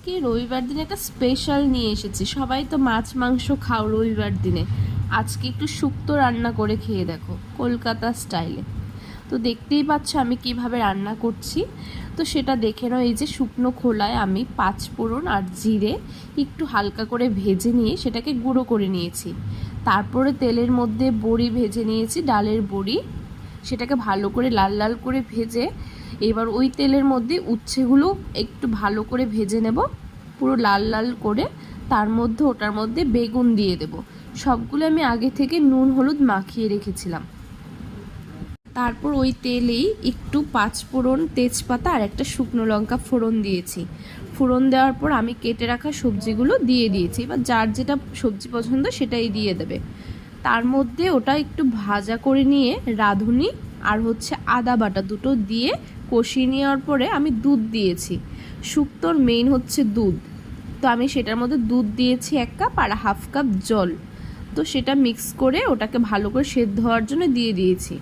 আজকে রবিবার দিনে একটা স্পেশাল নিয়ে এসেছি। সবাই তো মাছ মাংস খাও রবিবার দিনে, আজকে একটু শুক্তো রান্না করে খেয়ে দেখো কলকাতা স্টাইলে। তো দেখতেই পাচ্ছ আমি কিভাবে রান্না করছি। তো সেটা দেখে নাও। এই যে শুকনো খোলায় আমি পাঁচফোড়ন আর জিরে একটু হালকা করে ভেজে নিয়ে সেটাকে গুঁড়ো করে নিয়েছি। তারপরে তেলের মধ্যে বড়ি ভেজে নিয়েছি, ডালের বড়ি। সেটাকে ভালো করে লাল লাল করে ভেজে এবার ওই তেলের মধ্যে উচ্ছেগুলো একটু ভালো করে ভেজে নেব, পুরো লাল লাল করে। তার মধ্যে ওটার মধ্যে বেগুন দিয়ে দেব। সবগুলো আমি আগে থেকে নুন হলুদ মাখিয়ে রেখেছিলাম। তারপর ওই তেলেই একটু পাঁচফোড়ন, তেজপাতা আর একটা শুকনো লঙ্কা ফোড়ন দিয়েছি। ফোড়ন দেওয়ার পর আমি কেটে রাখা সবজিগুলো দিয়ে দিয়েছি। এবার যার যেটা সবজি পছন্দ সেটাই দিয়ে দেবে। তার মধ্যে ওটা একটু ভাজা করে নিয়ে রাঁধুনি আর আদা বাটা দুটো দিয়ে কষিয়ে নেওয়ার পরে আমি দুধ দিয়েছি। শুক্তোর মেইন হচ্ছে দুধ। তো আমি সেটার মধ্যে দুধ দিয়েছি 1 কাপ আর হাফ কাপ জল। তো সেটা মিক্স করে ওটাকে ভালো করে সেদ্ধ হওয়ার জন্য দিয়ে দিয়েছি।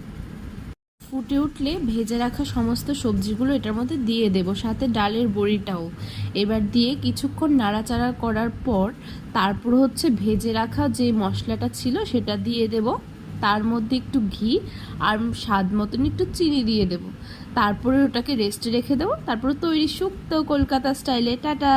ফুটে উঠলে ভেজে রাখা সমস্ত সবজিগুলো এটার মধ্যে দিয়ে দেব, সাথে ডালের বড়িটাও। এবার দিয়ে কিছুক্ষণ নাড়াচাড়া করার পর তারপর ভেজে রাখা যে মশলাটা ছিল সেটা দিয়ে দেব। তার মধ্যে একটু ঘি আর স্বাদ মতন একটু চিনি দিয়ে দেব। তারপরে ওটাকে রেস্টে রেখে দেবো। তারপরে তৈরি শুক্তো কলকাতা স্টাইলে। টাটা।